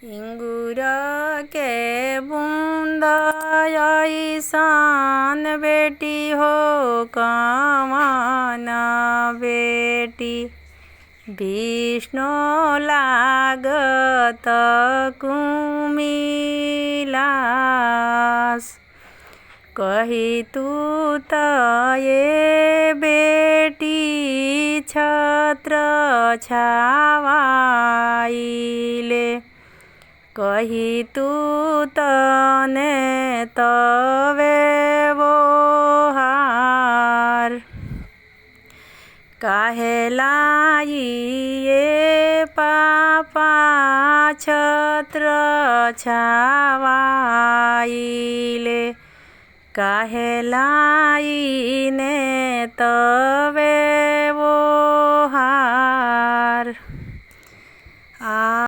इंगूर के बूंद ऐसान बेटी हो कवन बेटी। विष्णु लागत कुमिलास। कही तू त ये बेटी छत्र छावाइले। कही तू तने तवे बोहार। काहेलाई ये पापा छत्र छावाइले। काहेलाई ने तवे